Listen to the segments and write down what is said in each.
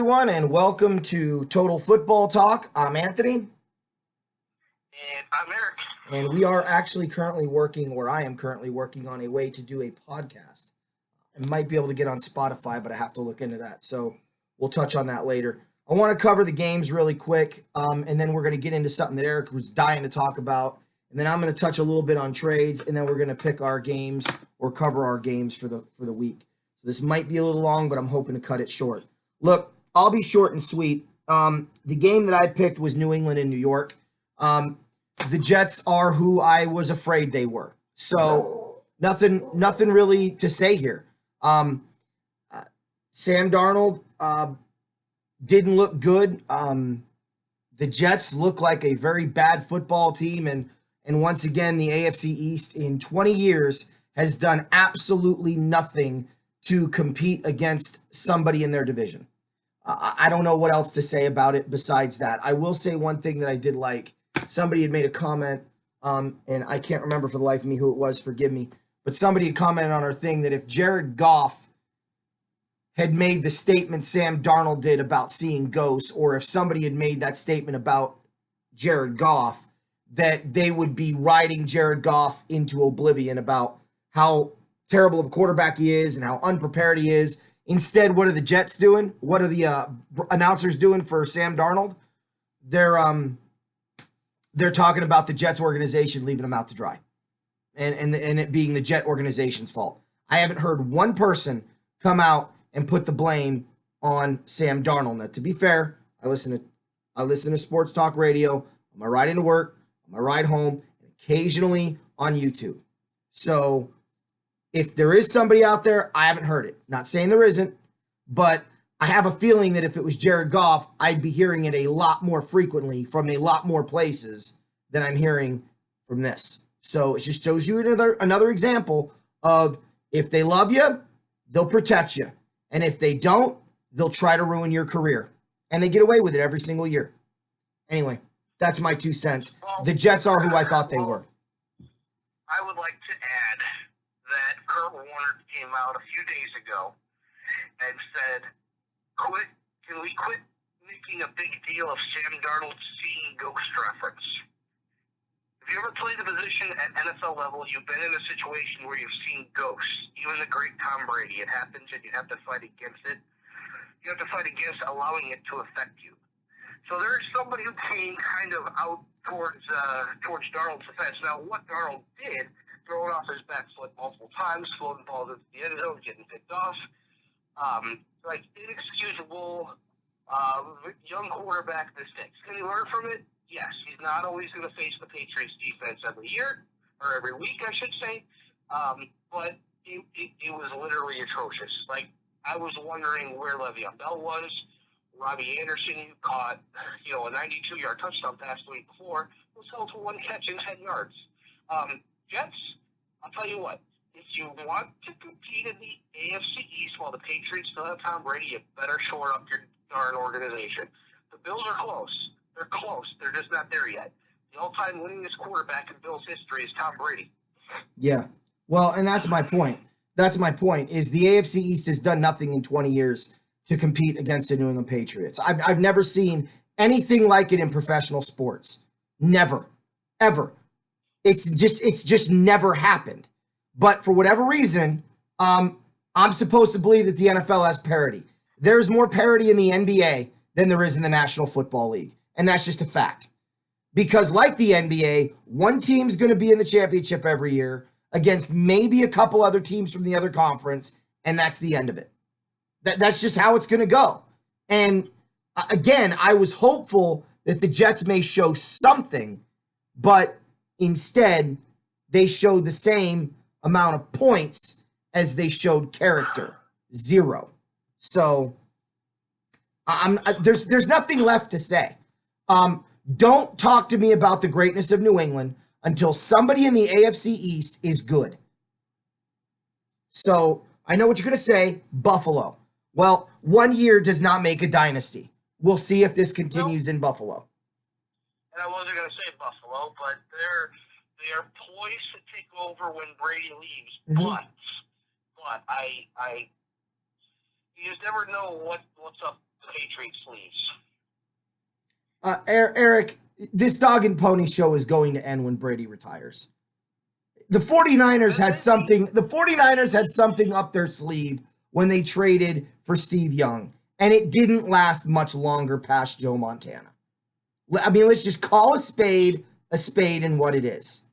everyone, and welcome to Total Football Talk. I'm Anthony, And I'm Eric. and we are actually currently working, or I am currently working on a way to do a podcast. I might be able to get on Spotify, but I have to look into that. So we'll touch on that later. I want to cover the games really quick, and then we're going to get into something that Eric was dying to talk about. And then I'm going to touch a little bit on trades, and then we're going to pick our games or cover our games for the week. So this might be a little long, but I'm hoping to cut it short. Look, I'll be short and sweet. The game that I picked was New England and New York. The Jets are who I was afraid they were. So nothing really to say here. Sam Darnold didn't look good. The Jets look like a very bad football team, and once again, the AFC East in 20 years has done absolutely nothing to compete against somebody in their division. I don't know what else to say about it besides that. I will say one thing that I did like. Somebody had made a comment, and I can't remember for the life of me who it was, forgive me, but somebody had commented on our thing that if Jared Goff had made the statement Sam Darnold did about seeing ghosts, or if somebody had made that statement about Jared Goff, that they would be riding Jared Goff into oblivion about how terrible of a quarterback he is and how unprepared he is. Instead, what are the Jets doing? What are the announcers doing for Sam Darnold? They're talking about the Jets organization leaving him out to dry, and it being the Jet organization's fault. I haven't heard one person come out and put the blame on Sam Darnold. Now, to be fair, I listen to sports talk radio on my ride into work, on my ride home, and occasionally on YouTube. So if there is somebody out there, I haven't heard it. Not saying there isn't, but I have a feeling that if it was Jared Goff, I'd be hearing it a lot more frequently from a lot more places than I'm hearing from this. So it just shows you another example of if they love you, they'll protect you. And if they don't, they'll try to ruin your career. And they get away with it every single year. Anyway, that's my 2 cents. The Jets are who I thought they were. I would like to add that Kurt Warner came out a few days ago and said, can we quit making a big deal of Sam Darnold seeing ghost reference? If you ever played the position at NFL level, you've been in a situation where you've seen ghosts. Even the great Tom Brady, it happens and you have to fight against it. You have to fight against allowing it to affect you. So there's somebody who came kind of out towards Darnold's defense. Now, what Darnold did, throwing off his back foot multiple times, floating balls into the end zone, getting picked off, inexcusable young quarterback mistakes. Can he learn from it? Yes. He's not always going to face the Patriots defense every year, or every week, I should say. But it was literally atrocious. Like, I was wondering where Le'Veon Bell was. Robbie Anderson, who caught, a 92-yard touchdown pass the week before, was held to one catch and 10 yards. Jets, I'll tell you what, if you want to compete in the AFC East while the Patriots still have Tom Brady, you better shore up your darn organization. The Bills are close. They're close. They're just not there yet. The all-time winningest quarterback in Bills history is Tom Brady. Yeah. Well, and that's my point. That's my point, is the AFC East has done nothing in 20 years to compete against the New England Patriots. I've never seen anything like it in professional sports. Never. Ever. It's just never happened. But for whatever reason, I'm supposed to believe that the NFL has parity. There's more parity in the NBA than there is in the National Football League. And that's just a fact. Because like the NBA, one team's going to be in the championship every year against maybe a couple other teams from the other conference, and that's the end of it. That's just how it's going to go. And again, I was hopeful that the Jets may show something, but instead they showed the same amount of points as they showed character, 0. So there's nothing left to say. Don't talk to me about the greatness of New England until somebody in the AFC East is good. So I know what you're going to say, Buffalo. Well, 1 year does not make a dynasty. We'll see if this continues in Buffalo. And I wasn't going to say Buffalo, but they are poised to take over when Brady leaves. Mm-hmm. But you just never know what's up the Patriots leaves. Eric, this dog and pony show is going to end when Brady retires. The 49ers had something. The 49ers had something up their sleeve when they traded for Steve Young, and it didn't last much longer past Joe Montana. I mean, let's just call a spade and what it is.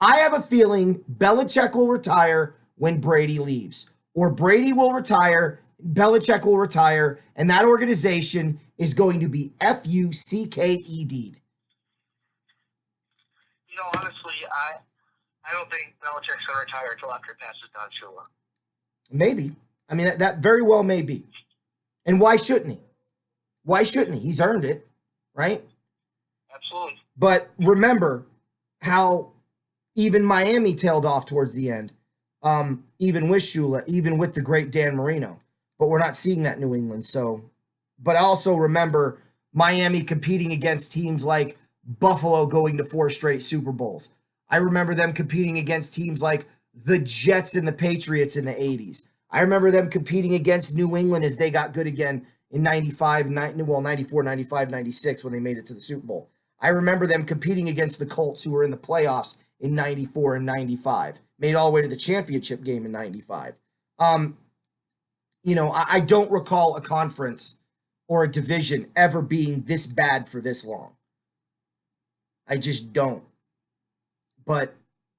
I have a feeling Belichick will retire when Brady leaves, or Brady will retire, Belichick will retire, and that organization is going to be fucked. Honestly, I don't think Belichick's going to retire until after he passes Don Shula. Maybe. I mean, that very well may be. And why shouldn't he? Why shouldn't he? He's earned it, right? Absolutely. But remember how even Miami tailed off towards the end, even with Shula, even with the great Dan Marino. But we're not seeing that in New England. So, but I also remember Miami competing against teams like Buffalo going to 4 straight Super Bowls. I remember them competing against teams like the Jets and the Patriots in the 80s. I remember them competing against New England as they got good again in 94, 95, 96 when they made it to the Super Bowl. I remember them competing against the Colts who were in the playoffs in 94 and 95. Made all the way to the championship game in 95. I don't recall a conference or a division ever being this bad for this long. I just don't. But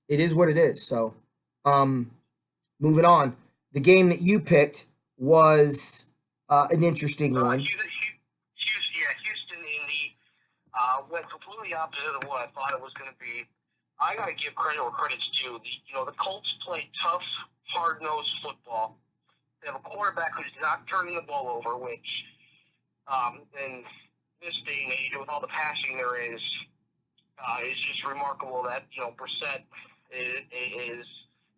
it is what it is. So, moving on. The game that you picked was an interesting one. Houston, Indy went completely opposite of what I thought it was going to be. I got to give credit where credit's due. The Colts play tough, hard-nosed football. They have a quarterback who's not turning the ball over, which in this day and age, with all the passing there is just remarkable that, Brissett is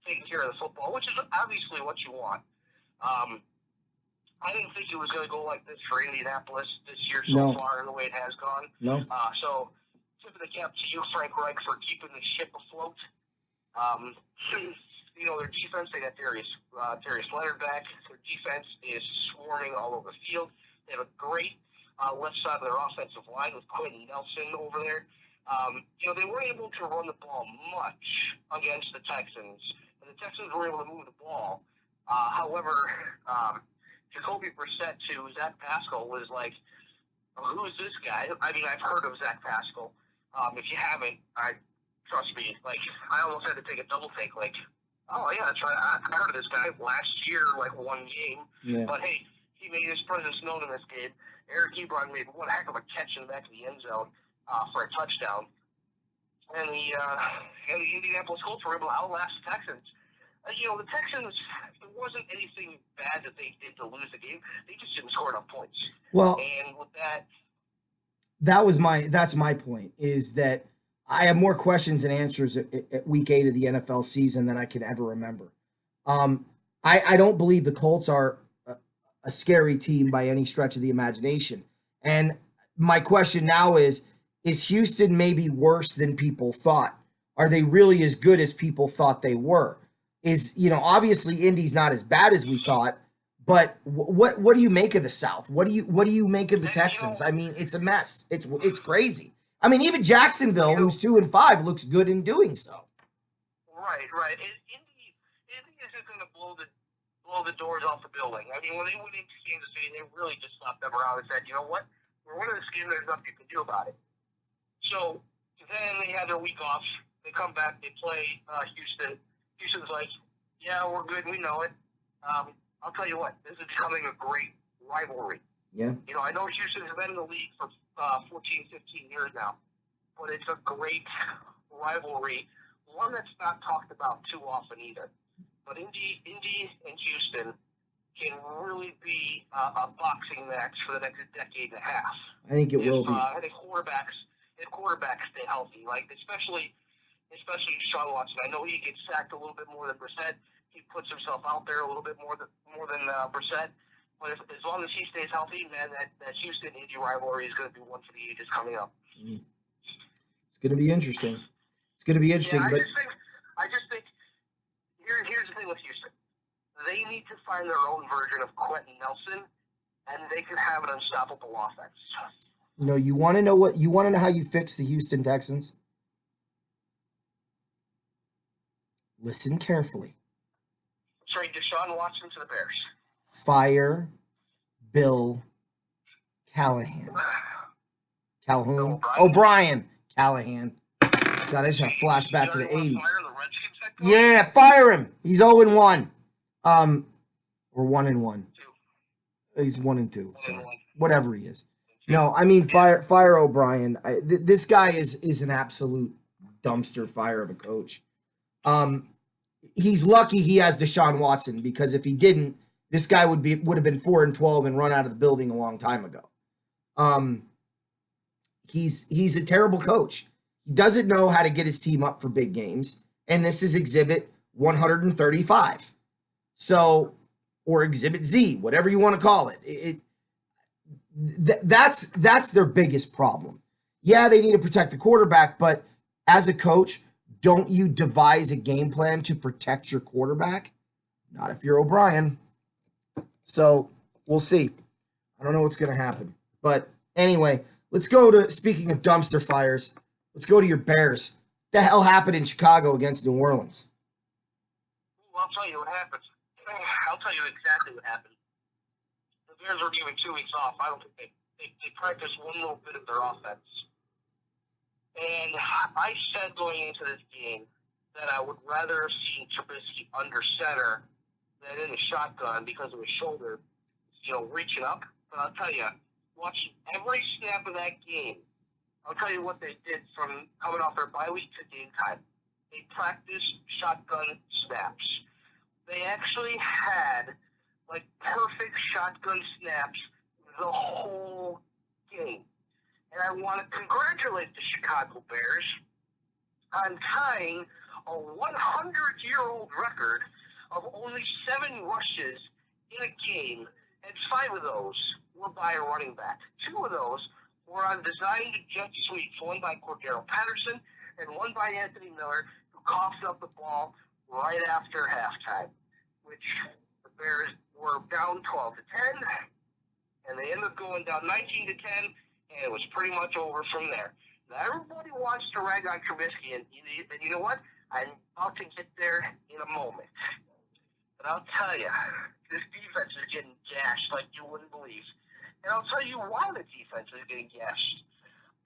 taking care of the football, which is obviously what you want. I didn't think it was going to go like this for Indianapolis this year so far, the way it has gone. No. So, tip of the cap to you, Frank Reich, for keeping the ship afloat. Their defense, they got Darius Leonard back. Their defense is swarming all over the field. They have a great left side of their offensive line with Quentin Nelson over there. They weren't able to run the ball much against the Texans, and the Texans were able to move the ball. However, Jacoby Brissett to Zach Pascal was like, who is this guy? I mean, I've heard of Zach Pascal. If you haven't, trust me, I almost had to take a double take, oh, yeah, that's right. I heard of this guy last year, one game. Yeah. But, hey, he made his presence known in this game. Eric Ebron made one heck of a catch in the back of the end zone for a touchdown. And the Indianapolis Colts were able to outlast the Texans. The Texans, it wasn't anything bad that they did to lose the game. They just didn't score enough points. Well, and with that, that's my point, is that I have more questions and answers at week 8 of the NFL season than I can ever remember. I don't believe the Colts are a scary team by any stretch of the imagination. And my question now is Houston maybe worse than people thought? Are they really as good as people thought they were? Obviously Indy's not as bad as we thought, but what do you make of the South? What do you make of the Texans? I mean, it's a mess. It's crazy. I mean, even Jacksonville, who's 2-5, looks good in doing so. Right. Indy isn't going to blow the doors off the building. I mean, when they went into Kansas City, they really just slapped them around and said, you know what? We're winning this game. There's nothing you can do about it. So then they had their week off. They come back. They play Houston. Houston's like, yeah, we're good. We know it. I'll tell you what. This is becoming a great rivalry. Yeah. I know Houston's been in the league for 14, 15 years now, but it's a great rivalry, one that's not talked about too often either. But Indy and Houston can really be a boxing match for the next decade and a half. I think it will be. If quarterbacks stay healthy, especially Deshaun Watson. I know he gets sacked a little bit more than Brissett. He puts himself out there a little bit more than Brissett. But as long as he stays healthy, man, that Houston-Indy rivalry is going to be one for the ages coming up. It's going to be interesting. Yeah, I just think here's the thing with Houston. They need to find their own version of Quentin Nelson and they can have an unstoppable offense. No, you want to know what you want to know how you fix the Houston Texans? Listen carefully. Trade Deshaun Watson to the Bears. Fire Bill Callahan. Calhoun? O'Brien. Callahan. God, I just got flashback to the 80s. Yeah, fire him. He's 0-1. Or 1-1. He's 1-2. Sorry. Whatever he is. No, I mean fire O'Brien. This guy is an absolute dumpster fire of a coach. He's lucky he has Deshaun Watson, because if he didn't, this guy would have been 4-12 and run out of the building a long time ago. He's a terrible coach. He doesn't know how to get his team up for big games, and this is exhibit 135. So, or exhibit Z, whatever you want to call it. That's their biggest problem. Yeah, they need to protect the quarterback, but as a coach, don't you devise a game plan to protect your quarterback? Not if you're O'Brien. So we'll see. I don't know what's going to happen. But anyway, let's go to, speaking of dumpster fires, let's go to your Bears. What the hell happened in Chicago against New Orleans? Well, I'll tell you what happened. I'll tell you exactly what happened. The Bears were given 2 weeks off. I don't think they practiced one little bit of their offense. And I said going into this game that I would rather have seen Trubisky under center than in the shotgun because of his shoulder, reaching up. But I'll tell you, watching every snap of that game, I'll tell you what they did from coming off their bye week to game time. They practiced shotgun snaps. They actually had, perfect shotgun snaps the whole game. And I want to congratulate the Chicago Bears on tying a 100-year-old record of only 7 rushes in a game, and 5 of those were by a running back. 2 of those were on designed jet sweeps, one by Cordero Patterson and one by Anthony Miller, who coughed up the ball right after halftime, which the Bears were down 12-10, and they ended up going down 19-10. And it was pretty much over from there. Now, everybody wants to rag on Trubisky, and you know what? I'm about to get there in a moment. But I'll tell you, this defense is getting gashed like you wouldn't believe. And I'll tell you why the defense is getting gashed.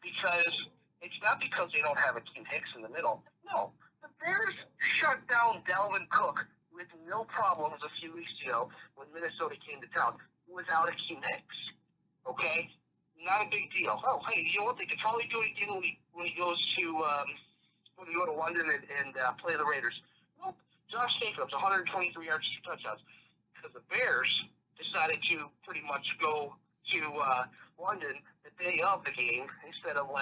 Because it's not because they don't have Akeem Hicks in the middle. No, the Bears shut down Dalvin Cook with no problems a few weeks ago when Minnesota came to town without Akeem Hicks. Okay? Not a big deal. Oh, hey, you know what? They could probably do it again when he goes to when he go to London and play the Raiders. Nope. Josh Jacobs, 123 yards, 2 touchdowns. Because the Bears decided to pretty much go to London the day of the game instead of a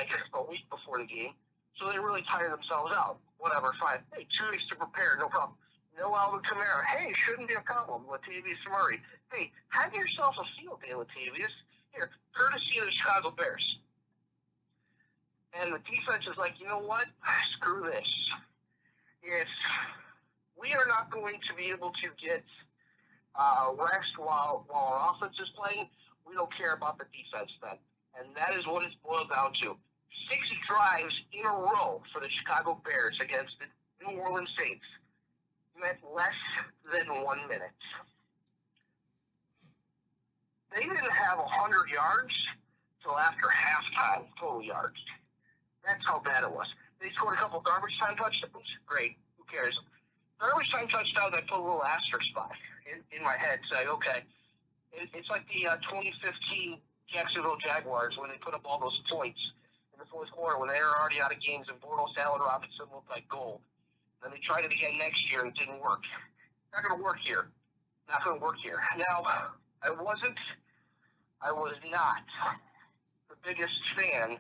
week before the game. So they really tired themselves out. Whatever, fine. Hey, 2 weeks to prepare, no problem. No Alvin Kamara. Hey, shouldn't be a problem. Latavius Murray. Hey, have yourself a field day, Latavius. Here, courtesy of the Chicago Bears. And the defense is like, you know what? Screw this. If we are not going to be able to get rest while our offense is playing, we don't care about the defense then. And that is what it's boiled down to. 6 drives in a row for the Chicago Bears against the New Orleans Saints meant less than 1 minute. They didn't have 100 yards till after halftime, total yards. That's how bad it was. They scored a couple garbage time touchdowns. Great. Who cares? Garbage time touchdowns, I put a little asterisk by in my head, saying, okay, it's like the 2015 Jacksonville Jaguars when they put up all those points in the fourth quarter when they were already out of games and Bortles, Allen Robinson looked like gold. Then they tried it again next year and it didn't work. Not going to work here. Not going to work here. Now, I was not the biggest fan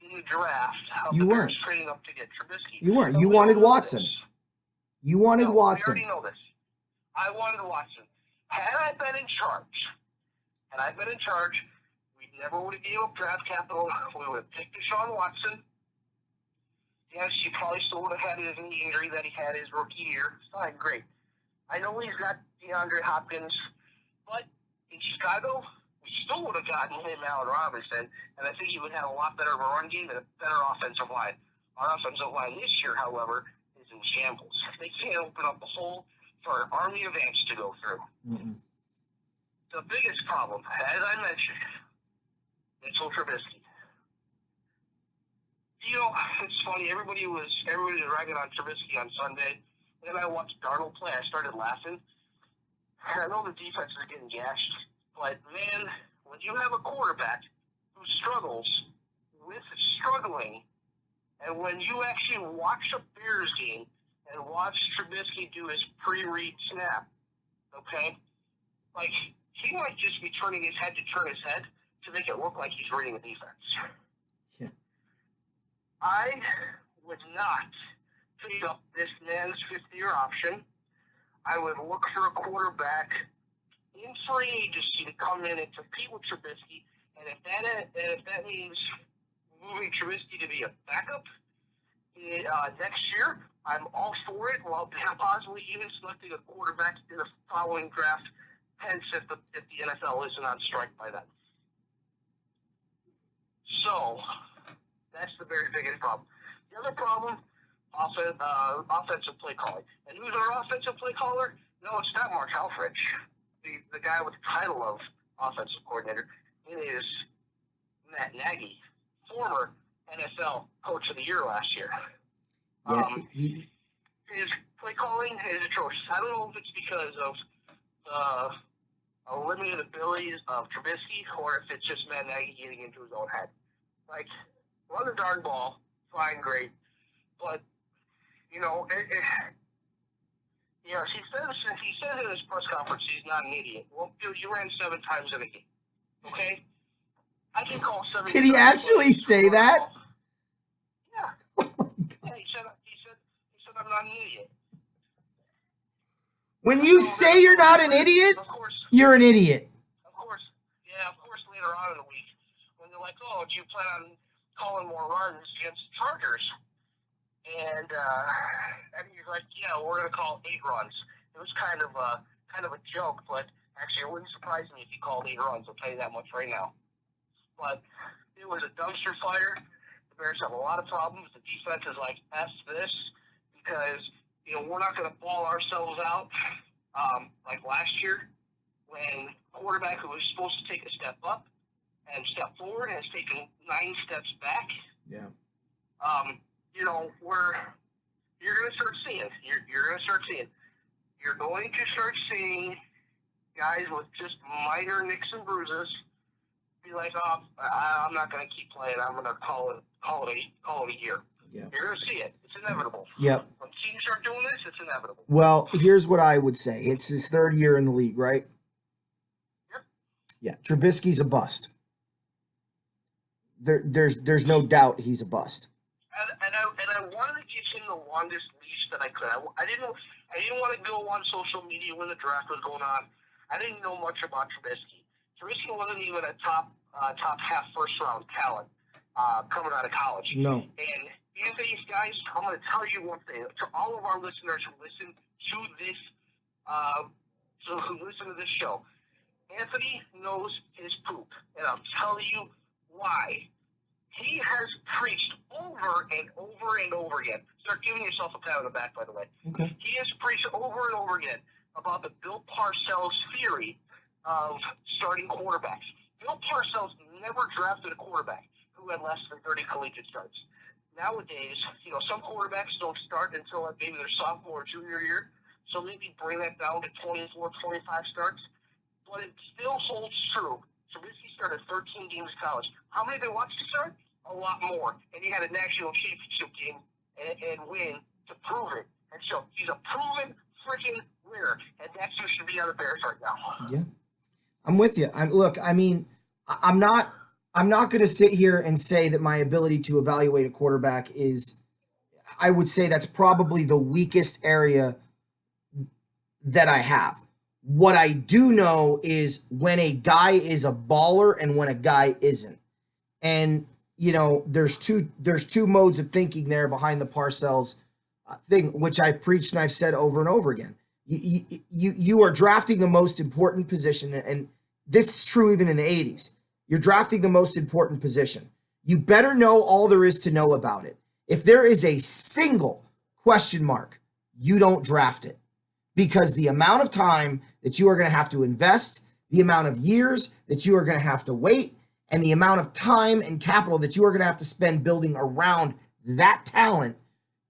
in the draft. You weren't. Trading up to get Trubisky. You weren't. You wanted Watson. You wanted Watson. We already know this. I wanted Watson. Had I been in charge, we never would have gave up draft capital. We would have picked Deshaun Watson. Yes, he probably still would have had his knee injury that he had his rookie year. Fine, great. I know he's got DeAndre Hopkins, but In Chicago, we still would have gotten him Allen Robinson, and I think he would have a lot better of a run game and a better offensive line. Our offensive line this year, however, is in shambles. They can't open up the hole for an army of ants to go through. Mm-mm. The biggest problem, as I mentioned, Mitchell Trubisky. You know, it's funny. Everybody was ragging on Trubisky on Sunday. And then I watched Darnold play. I started laughing. And I know the defense is getting gashed, but man, when you have a quarterback who struggles with struggling, and when you actually watch a Bears game and watch Trubisky do his pre-read snap, okay, like he might just be turning his head to turn his head to make it look like he's reading a defense. Yeah. I would not pick up this man's fifth-year option. I would look for a quarterback in free agency to come in and compete with Trubisky. And if that means moving Trubisky to be a backup next year, I'm all for it. Well, possibly even selecting a quarterback in the following draft, hence if the NFL isn't on strike by then. So that's the very biggest problem. The other problem, offensive play calling. And who's our offensive play caller? No, it's not Mark Helfrich, the guy with the title of offensive coordinator. It is Matt Nagy, former NFL Coach of the Year last year. Yeah, His play calling is atrocious. I don't know if it's because of the limited abilities of Trubisky or if it's just Matt Nagy getting into his own head. Like, run the darn ball, fine, great. But, you know, he says in his press conference he's not an idiot. Well, dude, you ran 7 times in a game, okay? I can call 7. Did he actually say that? Yeah. Oh my God. Yeah, he said I'm not an idiot. When you say you're not an idiot, Of course. you're an idiot. Of course. Yeah, of course later on in the week, when they're like, oh, do you plan on calling more runs against the Chargers? And he's like, yeah, we're going to call 8 runs. It was kind of a joke, but actually it wouldn't surprise me if he called 8 runs. I'll tell you that much right now. But it was a dumpster fire. The Bears have a lot of problems. The defense is like, F this, because, you know, we're not going to ball ourselves out like last year when quarterback who was supposed to take a step up and step forward has taken 9 steps back. Yeah. You know, you're going to start seeing. You're going to start seeing. You're going to start seeing guys with just minor nicks and bruises be like, oh, I'm not going to keep playing. I'm going to call it a year. Yeah. You're going to see it. It's inevitable. Yep. When teams start doing this, it's inevitable. Well, here's what I would say. It's his 3rd year in the league, right? Yep. Yeah. Trubisky's a bust. There's no doubt he's a bust. And I wanted to give him the longest leash that I could. I didn't want to go on social media when the draft was going on. I didn't know much about Trubisky. Trubisky wasn't even a top half first round talent coming out of college. No. And Anthony, guys, I'm going to tell you one thing to all of our listeners who listen to this show. Anthony knows his poop, and I'll tell you why. He has preached over and over and over again. Start giving yourself a pat on the back, by the way. Okay. He has preached over and over again about the Bill Parcells theory of starting quarterbacks. Bill Parcells never drafted a quarterback who had less than 30 collegiate starts. Nowadays, you know, some quarterbacks don't start until maybe their sophomore or junior year, so maybe bring that down to 24, 25 starts. But it still holds true. Trubisky started 13 games in college. How many did they watch to start? A lot more. And he had a national championship game and win to prove it. And so he's a proven freaking winner. And that's who should be on the Bears right now. Yeah. I'm with you. I'm not going to sit here and say that my ability to evaluate a quarterback is, I would say that's probably the weakest area that I have. What I do know is when a guy is a baller and when a guy isn't. And, you know, there's two modes of thinking there behind the Parcells thing, which I've preached and I've said over and over again. You are drafting the most important position, and this is true even in the 80s. You're drafting the most important position. You better know all there is to know about it. If there is a single question mark, you don't draft it, because the amount of time that you are going to have to invest, the amount of years that you are going to have to wait, and the amount of time and capital that you are going to have to spend building around that talent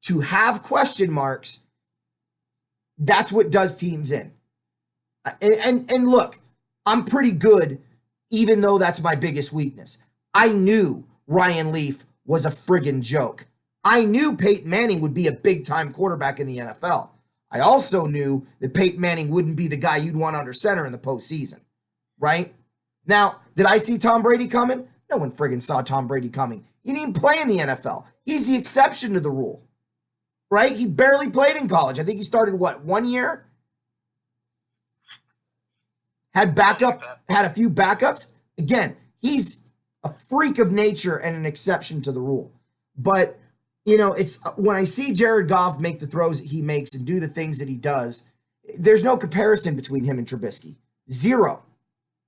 to have question marks, that's what does teams in. And look, I'm pretty good, even though that's my biggest weakness. I knew Ryan Leaf was a friggin' joke. I knew Peyton Manning would be a big-time quarterback in the NFL. I also knew that Peyton Manning wouldn't be the guy you'd want under center in the postseason, right? Now, did I see Tom Brady coming? No one friggin' saw Tom Brady coming. He didn't even play in the NFL. He's the exception to the rule, right? He barely played in college. I think he started, 1 year? Had a few backups. Again, he's a freak of nature and an exception to the rule. But, it's when I see Jared Goff make the throws that he makes and do the things that he does, there's no comparison between him and Trubisky. Zero.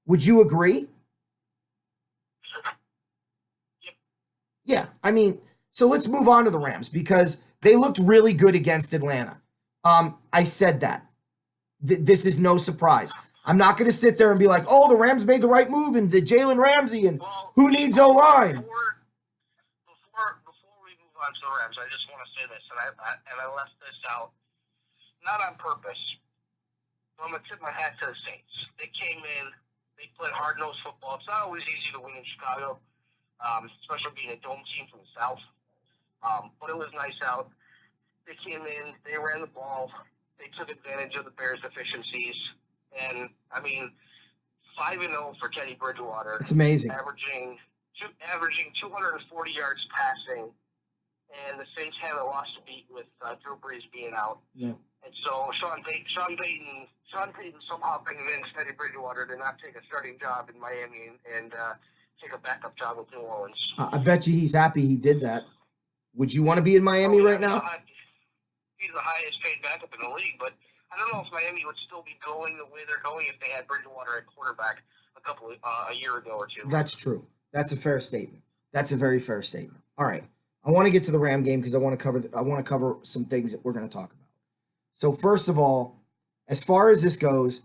Would you agree? Yeah, so let's move on to the Rams, because they looked really good against Atlanta. I said that. This is no surprise. I'm not going to sit there and be like, oh, the Rams made the right move and the Jalen Ramsey and who needs O-line? Before we move on to the Rams, I just want to say this, and I left this out, not on purpose. I'm going to tip my hat to the Saints. They came in, they played hard-nosed football. It's not always easy to win in Chicago, especially being a dome team from the South. But it was nice out. They came in, they ran the ball, they took advantage of the Bears' deficiencies. And 5-0 for Teddy Bridgewater. It's amazing. Averaging 240 yards passing, and the Saints had a loss to beat with Drew Brees being out. Yeah. And so Sean Payton somehow convinced Teddy Bridgewater to not take a starting job in Miami and take a backup job with New Orleans. I bet you he's happy he did that. Would you want to be in Miami right now? He's the highest paid backup in the league, but I don't know if Miami would still be going the way they're going if they had Bridgewater at quarterback a year ago or two. That's true. That's a fair statement. That's a very fair statement. All right, I want to get to the Ram game because I want to cover some things that we're going to talk about. So first of all, as far as this goes,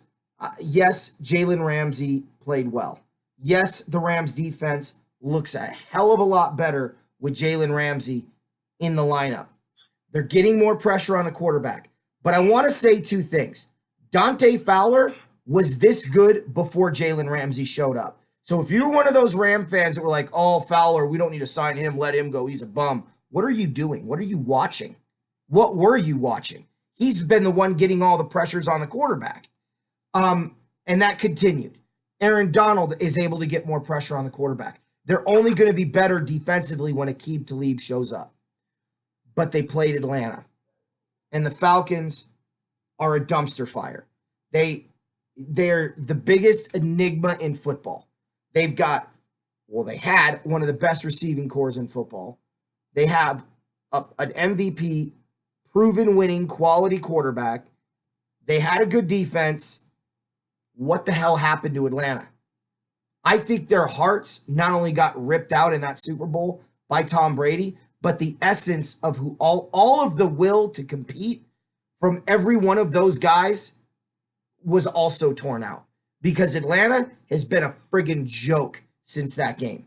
yes, Jalen Ramsey played well. Yes, the Rams defense looks a hell of a lot better with Jalen Ramsey in the lineup. They're getting more pressure on the quarterback. But I want to say two things. Dante Fowler was this good before Jalen Ramsey showed up. So if you're one of those Ram fans that were like, oh, Fowler, we don't need to sign him, let him go, he's a bum. What are you doing? What are you watching? What were you watching? He's been the one getting all the pressures on the quarterback. And that continued. Aaron Donald is able to get more pressure on the quarterback. They're only going to be better defensively when Aqib Talib shows up. But they played Atlanta. And the Falcons are a dumpster fire. They're the biggest enigma in football. They had one of the best receiving cores in football. They have an MVP, proven winning quality quarterback. They had a good defense. What the hell happened to Atlanta? I think their hearts not only got ripped out in that Super Bowl by Tom Brady, but the essence of who all of the will to compete from every one of those guys was also torn out, because Atlanta has been a friggin' joke since that game.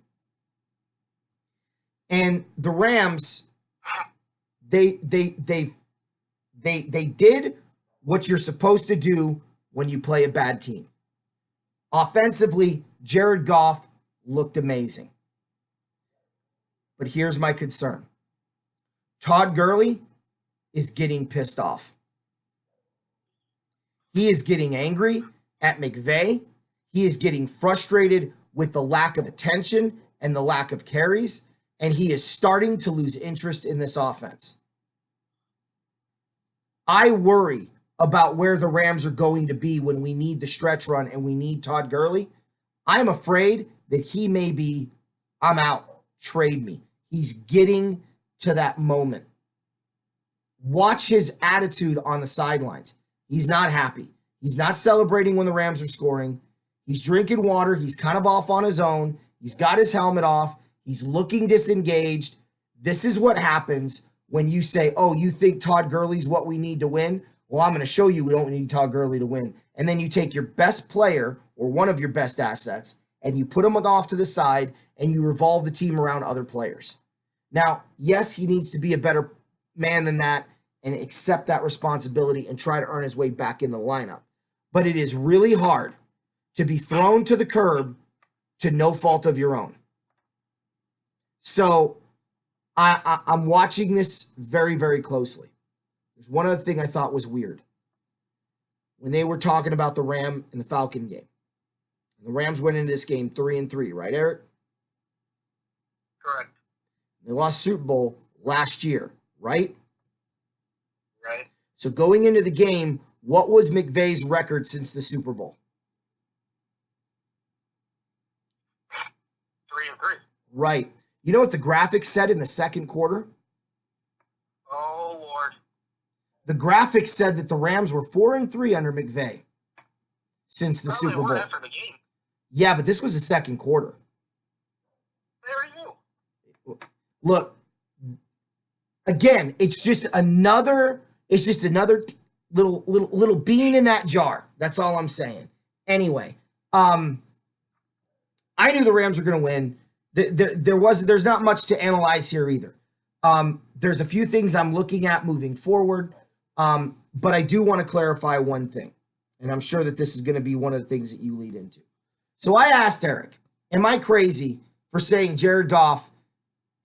And the Rams, they did what you're supposed to do when you play a bad team. Offensively, Jared Goff looked amazing. But here's my concern. Todd Gurley is getting pissed off. He is getting angry at McVay. He is getting frustrated with the lack of attention and the lack of carries, and he is starting to lose interest in this offense. I worry about where the Rams are going to be when we need the stretch run and we need Todd Gurley. I'm afraid that he may be, I'm out, trade me. He's getting to that moment. Watch his attitude on the sidelines. He's not happy. He's not celebrating when the Rams are scoring. He's drinking water. He's kind of off on his own. He's got his helmet off. He's looking disengaged. This is what happens when you say, oh, you think Todd Gurley's what we need to win? Well, I'm going to show you we don't need Todd Gurley to win. And then you take your best player or one of your best assets and you put him off to the side and you revolve the team around other players. Now, yes, he needs to be a better man than that and accept that responsibility and try to earn his way back in the lineup. But it is really hard to be thrown to the curb to no fault of your own. So I'm watching this very, very closely. There's one other thing I thought was weird. When they were talking about the Ram and the Falcon game. The Rams went into this game 3-3, right, Eric? Correct. They lost Super Bowl last year, right? Right. So going into the game, what was McVay's record since the Super Bowl? 3-3. Right. You know what the graphics said in the second quarter? Oh, Lord. The graphics said that the Rams were 4-3 under McVay since the Probably Super were Bowl. after the game. Yeah, but this was the second quarter. There you go. Look, again, it's just another little bean in that jar. That's all I'm saying. Anyway, I knew the Rams were going to win. There's not much to analyze here either. There's a few things I'm looking at moving forward, but I do want to clarify one thing, and I'm sure that this is going to be one of the things that you lead into. So I asked Eric, am I crazy for saying Jared Goff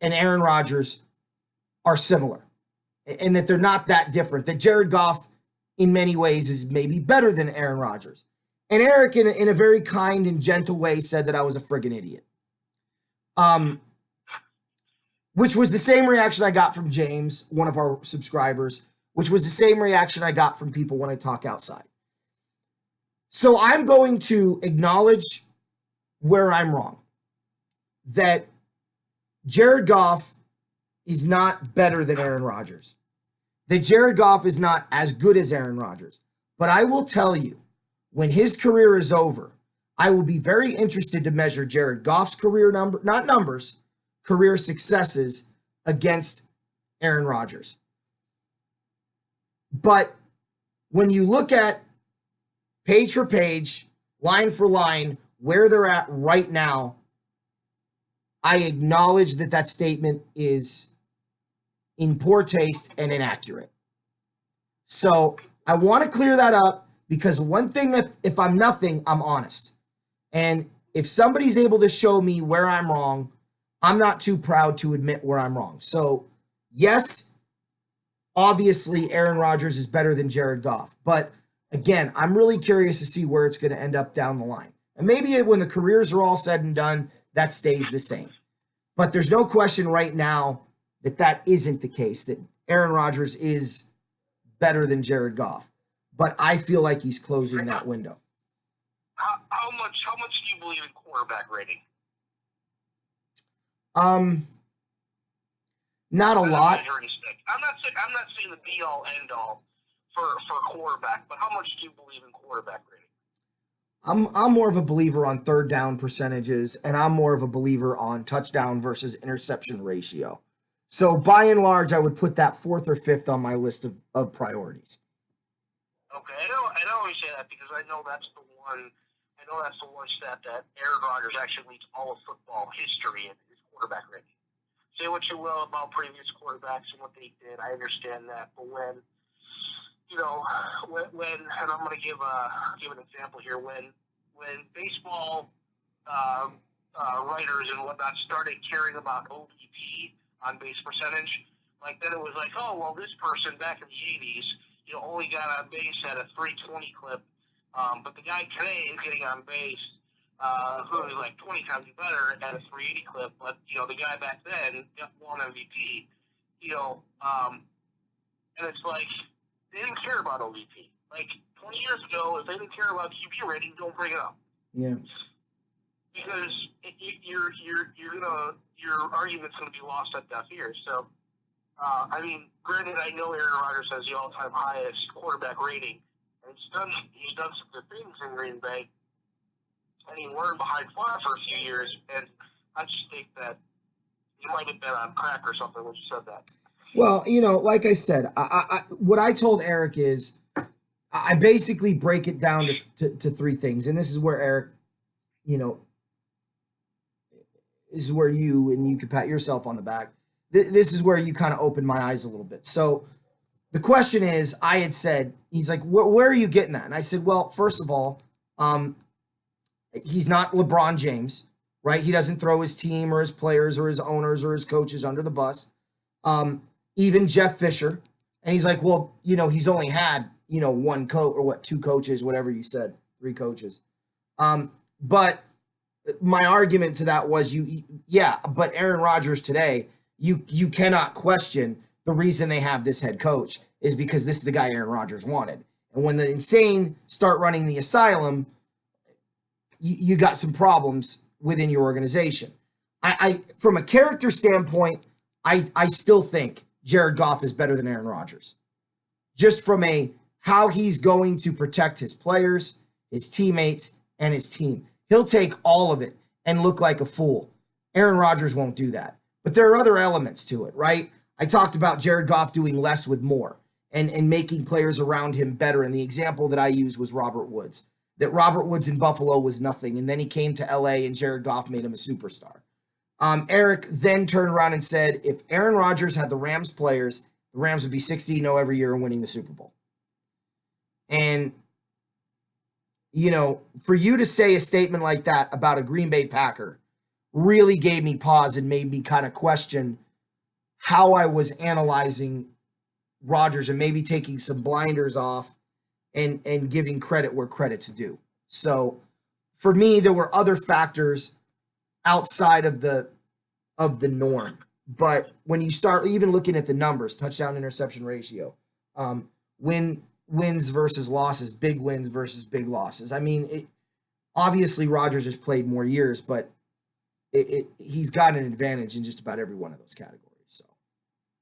and Aaron Rodgers are similar and that they're not that different, that Jared Goff in many ways is maybe better than Aaron Rodgers? And Eric, in a very kind and gentle way, said that I was a friggin' idiot. Which was the same reaction I got from James, one of our subscribers, which was the same reaction I got from people when I talk outside. So I'm going to acknowledge where I'm wrong. That Jared Goff is not better than Aaron Rodgers. That Jared Goff is not as good as Aaron Rodgers. But I will tell you, when his career is over, I will be very interested to measure Jared Goff's career career successes against Aaron Rodgers. But when you look at page for page, line for line, where they're at right now, I acknowledge that statement is in poor taste and inaccurate. So I want to clear that up because one thing, if I'm nothing, I'm honest. And if somebody's able to show me where I'm wrong, I'm not too proud to admit where I'm wrong. So yes, obviously Aaron Rodgers is better than Jared Goff. But again, I'm really curious to see where it's going to end up down the line. And maybe when the careers are all said and done, that stays the same. But there's no question right now that isn't the case, that Aaron Rodgers is better than Jared Goff. But I feel like he's closing that window. How much do you believe in quarterback rating? Not a lot. I'm not saying the be all end all for quarterback, but how much do you believe in quarterback rating? I'm more of a believer on third down percentages, and I'm more of a believer on touchdown versus interception ratio. So by and large, I would put that fourth or fifth on my list of priorities. Okay, I know you say that because I know that's the one. I know that's the one stat that Aaron Rodgers actually leads all of football history in his quarterback rating. Say what you will about previous quarterbacks and what they did, I understand that. But when and I'm going to give an example here. When baseball writers and whatnot started caring about OBP, on base percentage, like then it was like, oh well, this person back in the '80s, only got on base at a 320 clip, but the guy today is getting on base, who is like 20 times better at a 380 clip. But the guy back then got one MVP, and it's like they didn't care about OVP. Like 20 years ago, if they didn't care about QB rating, don't bring it up. Yeah. Because your argument's gonna be lost at deaf ears. So, granted, I know Aaron Rodgers has the all-time highest quarterback rating, and he's done some good things in Green Bay. and he learned behind fire for a few years. And I just think that he might have been on crack or something when you said that. Well, like I said, what I told Eric is I basically break it down to three things, and this is where Eric, you know, this is where you can pat yourself on the back. This is where you kind of opened my eyes a little bit. So the question is, I had said, he's like, where are you getting that? And I said, well, first of all, he's not LeBron James, right? He doesn't throw his team or his players or his owners or his coaches under the bus. Even Jeff Fisher. And he's like, well, he's only had, one coach or two coaches, whatever you said, three coaches. But my argument to that was but Aaron Rodgers today, you cannot question the reason they have this head coach is because this is the guy Aaron Rodgers wanted. And when the insane start running the asylum, you got some problems within your organization. I from a character standpoint, I still think Jared Goff is better than Aaron Rodgers. Just from how he's going to protect his players, his teammates, and his team. He'll take all of it and look like a fool. Aaron Rodgers won't do that. But there are other elements to it, right? I talked about Jared Goff doing less with more and making players around him better. And the example that I used was Robert Woods. That Robert Woods in Buffalo was nothing. And then he came to LA and Jared Goff made him a superstar. Eric then turned around and said, if Aaron Rodgers had the Rams players, the Rams would be 60-0 every year and winning the Super Bowl. And, for you to say a statement like that about a Green Bay Packer really gave me pause and made me kind of question how I was analyzing Rodgers and maybe taking some blinders off and giving credit where credit's due. So for me, there were other factors outside of the norm. But when you start even looking at the numbers, touchdown interception ratio, wins versus losses, big wins versus big losses. I mean, obviously Rodgers has played more years, but he's got an advantage in just about every one of those categories. So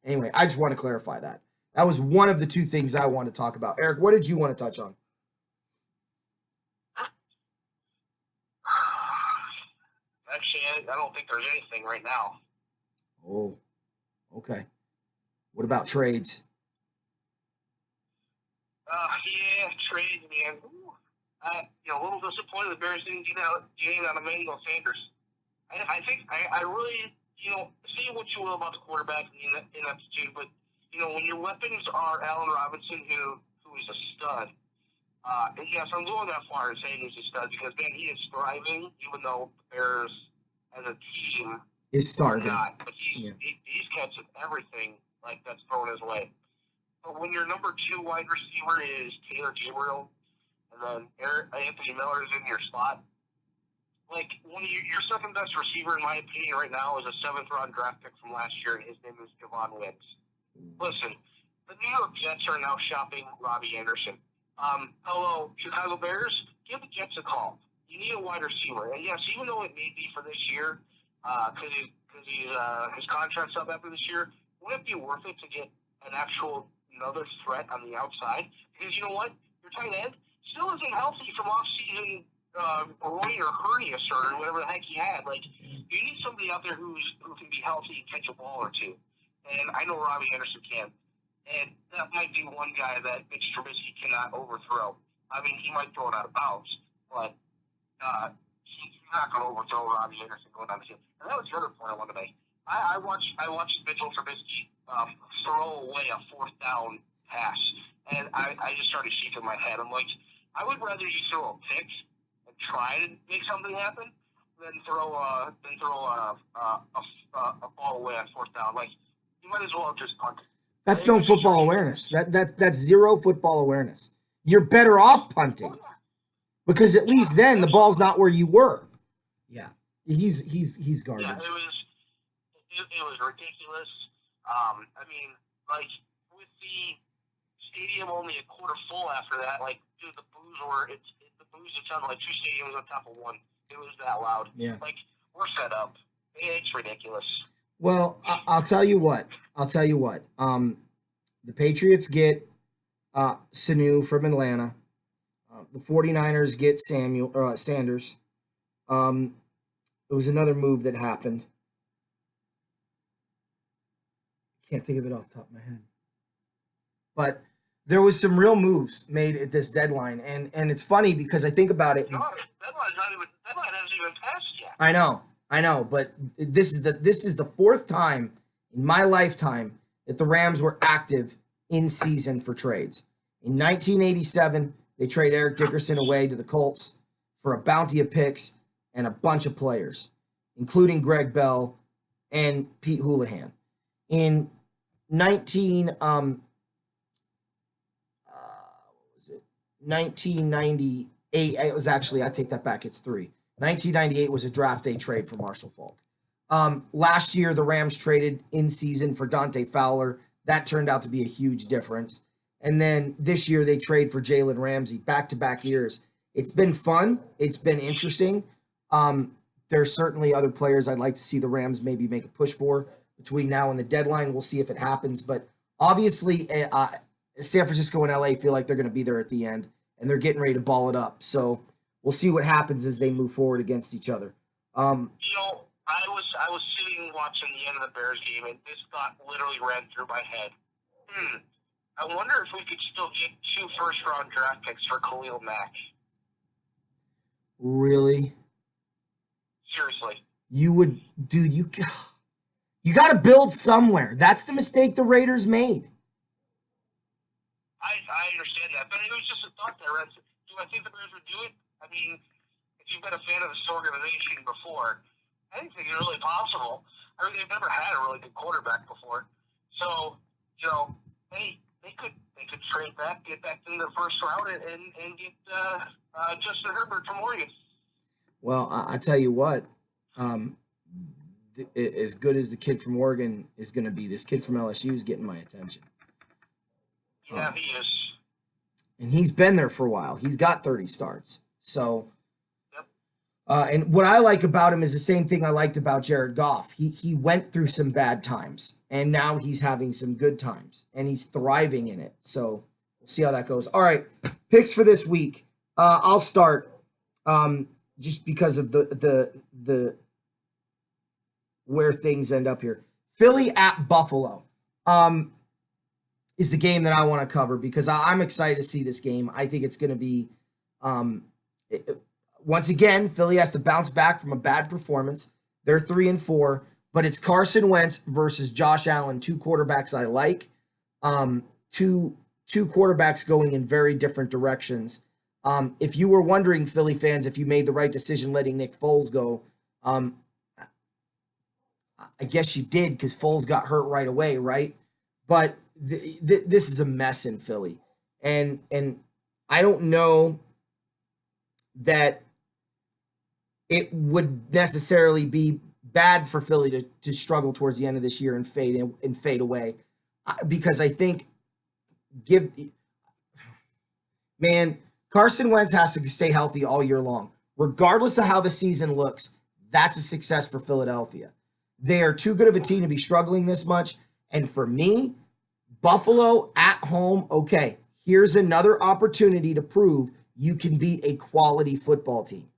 anyway, I just want to clarify that. That was one of the two things I want to talk about. Eric, what did you want to touch on? Actually, I don't think there's anything right now. Oh, okay. What about trades? Yeah, trades, man. A little disappointed the Bears didn't get out of Emmanuel Sanders. I think I really, say what you will about the quarterback and the ineptitude, but when your weapons are Allen Robinson, who is a stud. And yes, I'm going that far and saying he's a stud because man, he is thriving, even though the Bears as a team is starving. Not, but he's catching everything like that's thrown his way. But when your number 2 wide receiver is Taylor Gabriel, and then Anthony Miller is in your spot, like one of your second best receiver, in my opinion, right now is a 7th round draft pick from last year, and his name is Javon Wims. Listen, the New York Jets are now shopping Robbie Anderson. Hello, Chicago Bears, give the Jets a call. You need a wide receiver, and yes, even though it may be for this year, because his contract's up after this year, wouldn't it be worth it to get another threat on the outside? Because you know what, your tight end still isn't healthy from off-season groin or hernia surgery, whatever the heck he had. Like, you need somebody out there who can be healthy and catch a ball or two. And I know Robbie Anderson can. And that might be one guy that Mitch Trubisky cannot overthrow. I mean, he might throw it out of bounds, but he's not going to overthrow Robbie Anderson going down the field. And that was the other point I wanted to make. I watched Mitchell Trubisky throw away a 4th down pass, and I just started shaking my head. I'm like, I would rather you throw a pick and try to make something happen than throw a ball away on 4th down. Like, you might as well just punt it. That's no football awareness. That's zero football awareness. You're better off punting because at least then the ball's not where you were. Yeah, he's garbage. Yeah, it was ridiculous. I mean, like with the stadium only a quarter full after that, like dude, the boos it sounded like 2 stadiums on top of one. It was that loud. Yeah, like we're set up. It's ridiculous. Well, I'll tell you what. The Patriots get Sanu from Atlanta. The 49ers get Sanders. It was another move that happened. Can't think of it off the top of my head. But there was some real moves made at this deadline, and it's funny because I think about it. No, deadline hasn't even passed yet. I know, but this is the fourth time in my lifetime that the Rams were active in season for trades. In 1987, they trade Eric Dickerson away to the Colts for a bounty of picks and a bunch of players, including Greg Bell and Pete Houlihan. In 1998, it was actually, I take that back, it's three. 1998 was a draft day trade for Marshall Faulk. Last year, the Rams traded in season for Dante Fowler. That turned out to be a huge difference. And then this year, they trade for Jalen Ramsey, back-to-back years. It's been fun. It's been interesting. There's certainly other players I'd like to see the Rams maybe make a push for between now and the deadline. We'll see if it happens. But obviously, San Francisco and LA feel like they're going to be there at the end, and they're getting ready to ball it up. So we'll see what happens as they move forward against each other. I was sitting watching the end of the Bears game, and this thought literally ran through my head. I wonder if we could still get 2 first-round draft picks for Khalil Mack. Really? Seriously. You would, dude, you got to build somewhere. That's the mistake the Raiders made. I understand that, but it was just a thought there. Do I think the Bears would do it? I mean, if you've been a fan of this organization before, I think it's really possible. I mean, they've never had a really good quarterback before. So, they could trade back, get back in the first round, and get Justin Herbert from Oregon. Well, I tell you what, as good as the kid from Oregon is going to be, this kid from LSU is getting my attention. Yeah, he is. And he's been there for a while. He's got 30 starts. So, yep. And what I like about him is the same thing I liked about Jared Goff. He went through some bad times, and now he's having some good times, and he's thriving in it. So we'll see how that goes. All right, picks for this week. I'll start just because of the where things end up here. Philly at Buffalo. Is the game that I want to cover because I'm excited to see this game. I think it's going to be, once again, Philly has to bounce back from a bad performance. They're 3-4, but it's Carson Wentz versus Josh Allen, 2 quarterbacks I like, two quarterbacks going in very different directions. If you were wondering, Philly fans, if you made the right decision letting Nick Foles go, I guess you did because Foles got hurt right away, right? But this is a mess in Philly, and I don't know that it would necessarily be bad for Philly to struggle towards the end of this year and fade away, because I think Carson Wentz has to stay healthy all year long, regardless of how the season looks. That's a success for Philadelphia. They are too good of a team to be struggling this much, and for me, Buffalo at home, okay, here's another opportunity to prove you can beat a quality football team.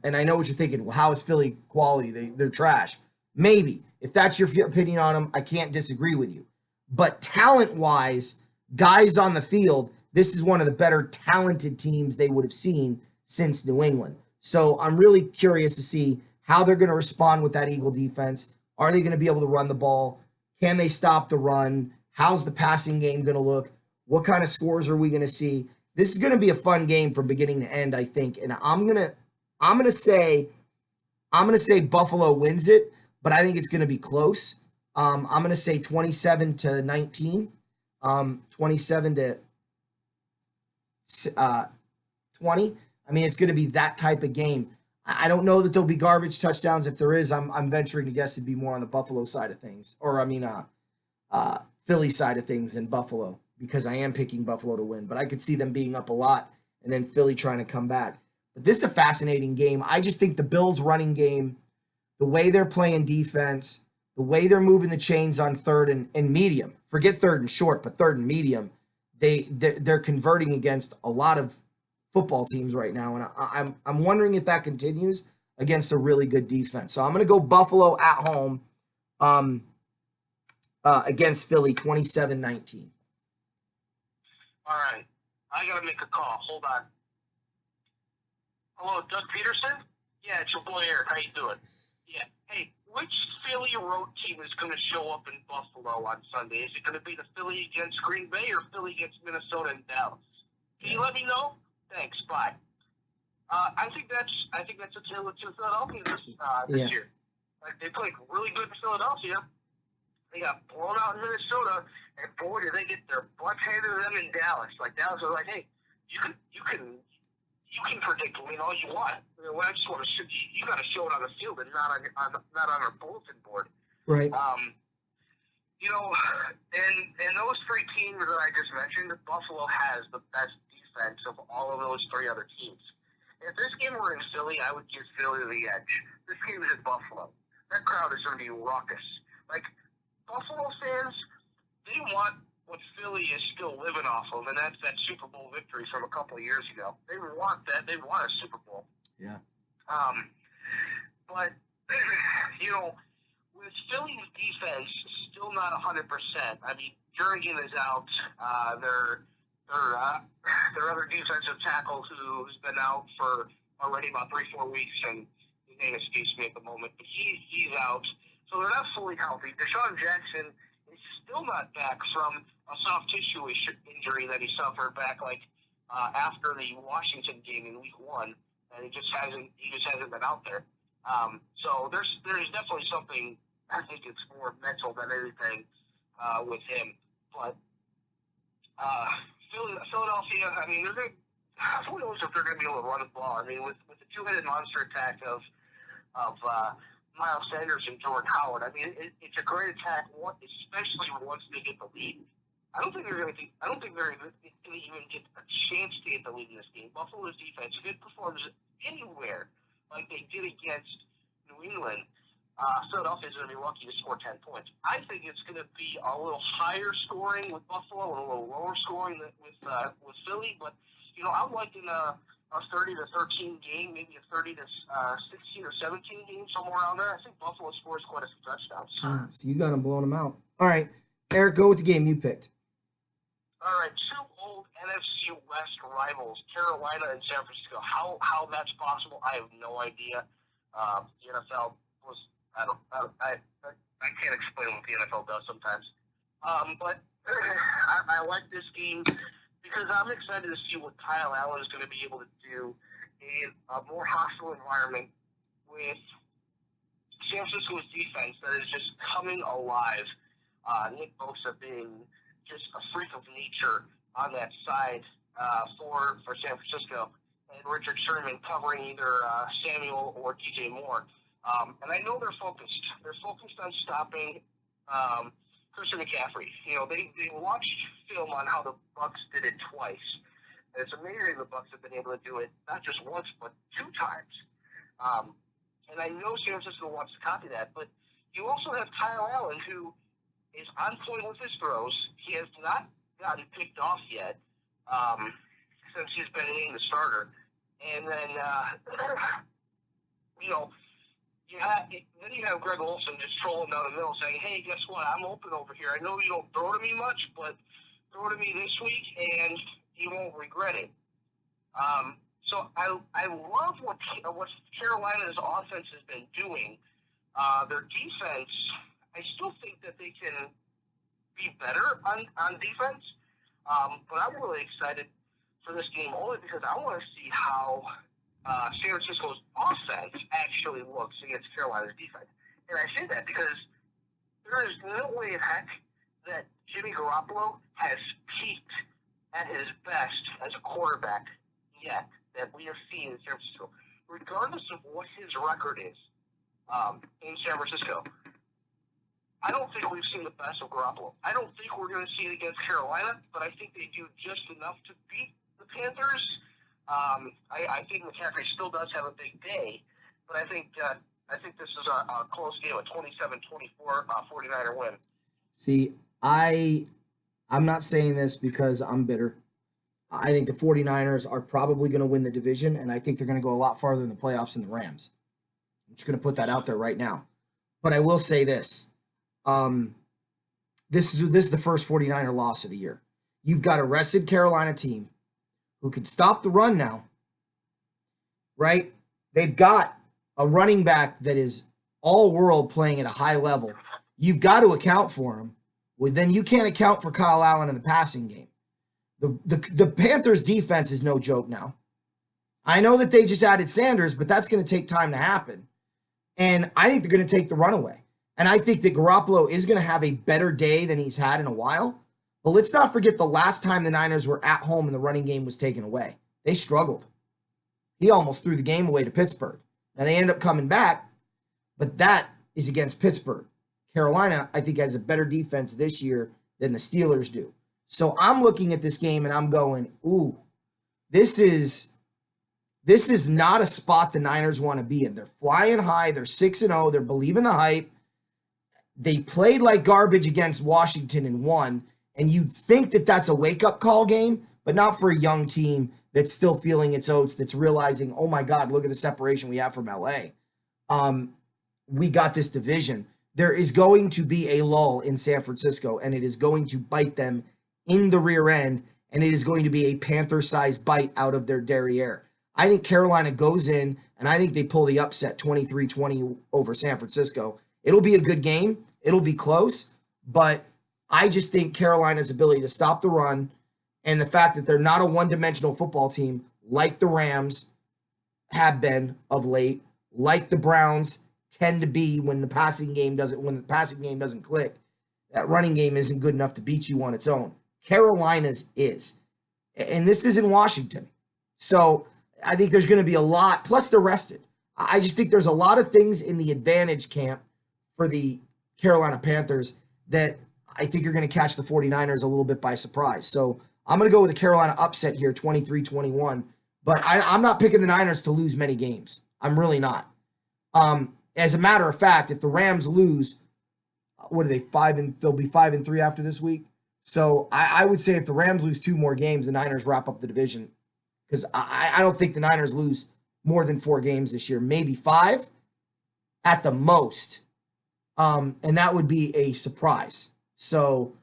And I know what you're thinking, well, how is Philly quality? They're trash. Maybe. If that's your opinion on them, I can't disagree with you. But talent-wise, guys on the field, this is one of the better talented teams they would have seen since New England. So I'm really curious to see how they're going to respond with that Eagle defense. Are they going to be able to run the ball? Can they stop the run? How's the passing game going to look? What kind of scores are we going to see? This is going to be a fun game from beginning to end, I think. And I'm gonna say Buffalo wins it, but I think it's going to be close. I'm going to say 27-19, 27 to 20. I mean, it's going to be that type of game. I don't know that there'll be garbage touchdowns. If there is, I'm venturing to guess it'd be more on the Buffalo side of things, or Philly side of things than Buffalo, because I am picking Buffalo to win. But I could see them being up a lot and then Philly trying to come back. But this is a fascinating game. I just think the Bills' running game, the way they're playing defense, the way they're moving the chains on third and medium, forget third and short, but third and medium, they're converting against a lot of football teams right now, and I'm wondering if that continues against a really good defense. So I'm going to go Buffalo at home against Philly 27-19. All right. I got to make a call. Hold on. Hello, Doug Peterson? Yeah, it's your boy Eric. How you doing? Yeah. Hey, which Philly road team is going to show up in Buffalo on Sunday? Is it going to be the Philly against Green Bay or Philly against Minnesota and Dallas? Can you let me know? Thanks. Bye. I think that's a tale of two Philadelphia this year. Like, they played really good in Philadelphia. They got blown out in Minnesota, and boy, did they get their butts handed to them in Dallas. Like, Dallas was like, hey, you can predict win all you want. I just want to you got to show it on the field and not on our bulletin board. Right. You know, and those three teams that I just mentioned, Buffalo has the best defense of all of those three other teams. If this game were in Philly, I would give Philly the edge. This game is in Buffalo. That crowd is going to be raucous. Like, Buffalo fans, they want what Philly is still living off of, and that's that Super Bowl victory from a couple of years ago. They want that. They want a Super Bowl. Yeah. But, you know, with Philly's defense still not 100%, I mean, Jurgen is out. Their other defensive tackle who's been out for already about 3-4 weeks, and his name escapes me at the moment, but he's out. So they're not fully healthy. Deshaun Jackson is still not back from a soft tissue injury that he suffered back after the Washington game in Week 1, and he just hasn't been out there. So there's definitely something. I think it's more mental than anything with him. But Philadelphia, I mean, who knows if they're going to be able to run the ball? I mean, with the two-headed monster attack of Miles Sanders and Jordan Howard, I mean, it's a great attack, especially once they get the lead. I don't think they're going to even get a chance to get the lead in this game. Buffalo's defense, if it performs anywhere like they did against New England, Philadelphia is going to be lucky to score 10 points. I think it's going to be a little higher scoring with Buffalo and a little lower scoring with Philly. But, you know, I'm liking a 30-13 game, maybe a 30-16 or 17 game, somewhere around there. I think Buffalo scores quite a few touchdowns. So you got them blowing them out. All right, Eric, go with the game you picked. All right, two old NFC West rivals, Carolina and San Francisco. How that's possible, I have no idea. The NFL was I can't explain what the NFL does sometimes. But I like this game because I'm excited to see what Kyle Allen is going to be able to do in a more hostile environment with San Francisco's defense that is just coming alive. Nick Bosa being just a freak of nature on that side for San Francisco, and Richard Sherman covering either Samuel or DJ Moore. And I know they're focused. They're focused on stopping Christian McCaffrey. You know, they watched film on how the Bucs did it twice. And it's amazing the Bucs have been able to do it not just once but 2 times. And I know San Francisco wants to copy that, but you also have Kyle Allen, who is on point with his throws. He has not gotten picked off yet since he's been named the starter. And then, you know, then you have Greg Olsen just trolling down the middle saying, hey, guess what? I'm open over here. I know you don't throw to me much, but throw to me this week, and you won't regret it. So I love what Carolina's offense has been doing. Their defense, I still think that they can be better on defense, but I'm really excited for this game only because I want to see how San Francisco's offense actually looks against Carolina's defense. And I say that because there is no way in heck that Jimmy Garoppolo has peaked at his best as a quarterback yet that we have seen in San Francisco, regardless of what his record is in San Francisco. I don't think we've seen the best of Garoppolo. I don't think we're going to see it against Carolina, but I think they do just enough to beat the Panthers. I think McCaffrey still does have a big day, but I think this is a close game, a 27-24 49er win. See, I'm not saying this because I'm bitter. I think the 49ers are probably going to win the division, and I think they're going to go a lot farther in the playoffs than the Rams. I'm just going to put that out there right now. But I will say this. This is the first 49er loss of the year. You've got a rested Carolina team who can stop the run now, right? They've got a running back that is all world playing at a high level. You've got to account for him. Well, then you can't account for Kyle Allen in the passing game. The Panthers defense is no joke now. I know that they just added Sanders, but that's going to take time to happen. And I think they're going to take the runaway. And I think that Garoppolo is going to have a better day than he's had in a while. But let's not forget the last time the Niners were at home and the running game was taken away. They struggled. He almost threw the game away to Pittsburgh. Now they end up coming back, but that is against Pittsburgh. Carolina, I think, has a better defense this year than the Steelers do. So I'm looking at this game and I'm going, ooh, this is not a spot the Niners want to be in. They're flying high. They're 6-0. They're believing the hype. They played like garbage against Washington and won. And you'd think that that's a wake-up call game, but not for a young team that's still feeling its oats, that's realizing, oh my God, look at the separation we have from LA. We got this division. There is going to be a lull in San Francisco, and it is going to bite them in the rear end, and it is going to be a Panther-sized bite out of their derriere. I think Carolina goes in, and I think they pull the upset 23-20 over San Francisco. It'll be a good game. It'll be close, but I just think Carolina's ability to stop the run and the fact that they're not a one-dimensional football team like the Rams have been of late, like the Browns tend to be when the passing game doesn't click, that running game isn't good enough to beat you on its own. Carolina's is. And this is in Washington. So I think there's going to be a lot, plus they're rested. I just think there's a lot of things in the advantage camp for the Carolina Panthers that I think you're going to catch the 49ers a little bit by surprise. So I'm going to go with the Carolina upset here, 23-21. But I'm not picking the Niners to lose many games. I'm really not. As a matter of fact, if the Rams lose, what are they, they'll be 5-3 after this week. So I would say if the Rams lose 2 more games, the Niners wrap up the division. Because I don't think the Niners lose more than 4 games this year, maybe 5 at the most. And that would be a surprise. So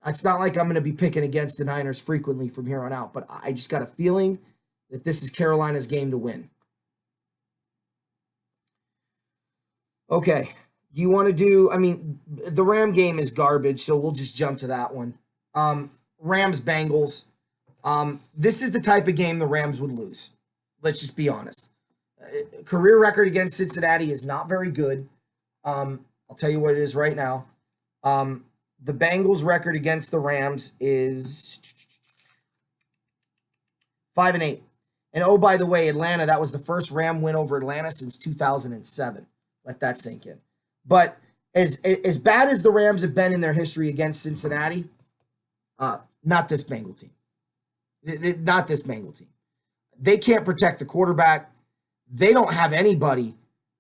it's not like I'm going to be picking against the Niners frequently from here on out, but I just got a feeling that this is Carolina's game to win. Okay. Do you want to do, the Ram game is garbage, so we'll just jump to that one. Rams Bengals. This is the type of game the Rams would lose. Let's just be honest. Career record against Cincinnati is not very good. I'll tell you what it is right now. The Bengals record against the Rams is 5-8. And oh, by the way, Atlanta, that was the first Ram win over Atlanta since 2007. Let that sink in. But as bad as the Rams have been in their history against Cincinnati, not this Bengal team. Not this Bengal team. They can't protect the quarterback. They don't have anybody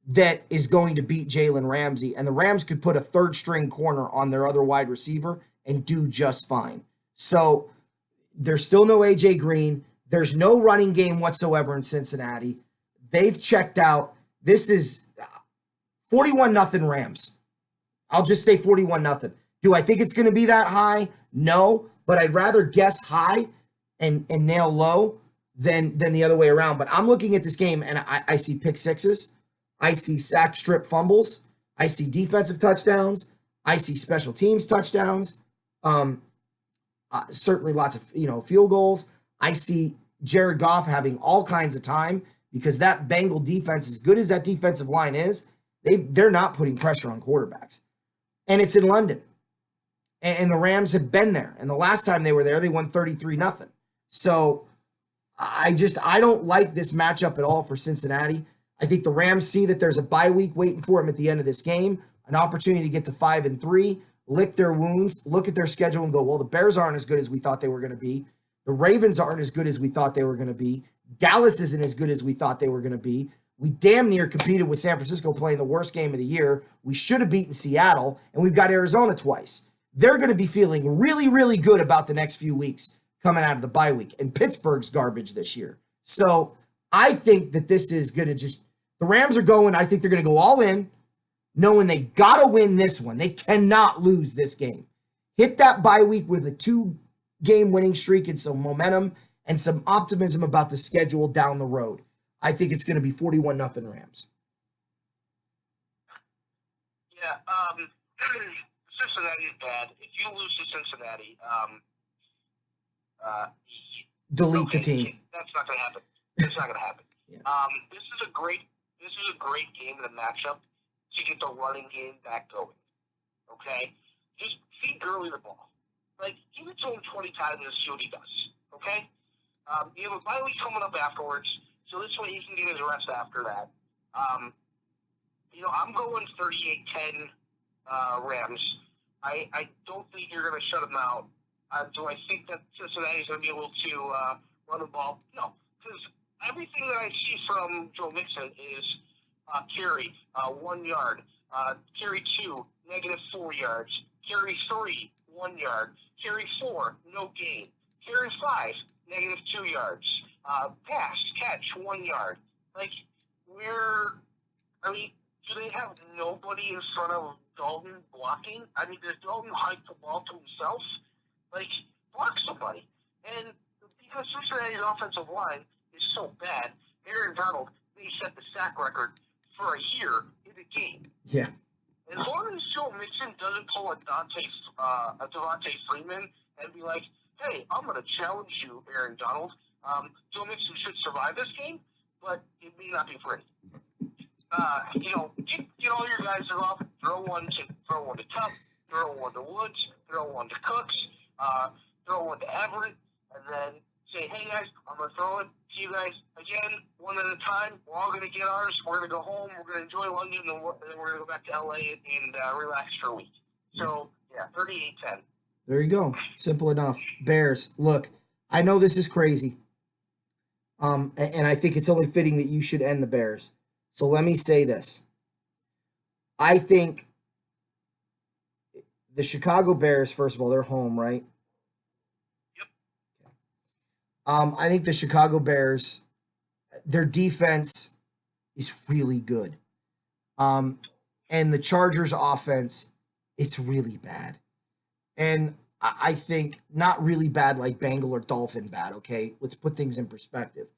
that is going to beat Jalen Ramsey, and the Rams could put a third-string corner on their other wide receiver and do just fine. So there's still no A.J. Green. There's no running game whatsoever in Cincinnati. They've checked out. This is 41-0 Rams. I'll just say 41-0. Do I think it's going to be that high? No, but I'd rather guess high and nail low than the other way around. But I'm looking at this game, and I see pick sixes. I see sack strip fumbles. I see defensive touchdowns. I see special teams touchdowns. Certainly lots of field goals. I see Jared Goff having all kinds of time because that Bengal defense, as good as that defensive line is, they're not putting pressure on quarterbacks. And it's in London. And the Rams have been there. And the last time they were there, they won 33-0. So I don't like this matchup at all for Cincinnati. I think the Rams see that there's a bye week waiting for them at the end of this game, an opportunity to get to 5-3, lick their wounds, look at their schedule and go, well, the Bears aren't as good as we thought they were going to be. The Ravens aren't as good as we thought they were going to be. Dallas isn't as good as we thought they were going to be. We damn near competed with San Francisco playing the worst game of the year. We should have beaten Seattle, and we've got Arizona twice. They're going to be feeling really, really good about the next few weeks. coming out of the bye week, and Pittsburgh's garbage this year. So I think that this is going to just, the Rams are going, I think they're going to go all in, knowing they got to win this one. They cannot lose this game. Hit that bye week with a 2-game winning streak and some momentum and some optimism about the schedule down the road. I think it's going to be 41-0 Rams. Yeah, Cincinnati is bad. If you lose to Cincinnati, Delete the team. That's not going to happen. It's not going to happen. Yeah. This is a great game in the matchup to get the running game back going. Okay, just feed Gurley the ball. Like, give it to him 20 times and see what he does. Okay, you have a bye week coming up afterwards, so this way he can get his rest after that. I'm going 38-10 Rams. I don't think you're going to shut them out. Do I think that Cincinnati's going to be able to run the ball? No, because everything that I see from Joe Mixon is carry 1 yard, carry 2, -4 yards, carry 3, 1 yard, carry 4, no gain, carry 5, -2 yards, pass, catch, 1 yard. Like, do they have nobody in front of Dalton blocking? I mean, does Dalton hike the ball to himself? Like, block somebody. And because Cincinnati's offensive line is so bad, Aaron Donald may set the sack record for a year in the game. Yeah. As long as Joe Mixon doesn't pull a Devontae Freeman and be like, hey, I'm going to challenge you, Aaron Donald. Joe Mixon should survive this game, but it may not be pretty. Get all your guys off. Throw one to Tuck, throw one to Woods, throw one to Cooks, throw one to Everett, and then say, hey guys, I'm gonna throw it to you guys again, one at a time. We're all gonna get ours. We're gonna go home. We're gonna enjoy London, and then we're gonna go back to LA and relax for a week. So yeah, 38-10. There you go. Simple enough. Bears. Look, I know this is crazy. And I think it's only fitting that you should end the Bears. So let me say this. I think the Chicago Bears, first of all, they're home, right? Yep. I think the Chicago Bears, their defense is really good. And the Chargers offense, it's really bad. And I think not really bad like Bengal or Dolphin bad, okay? Let's put things in perspective.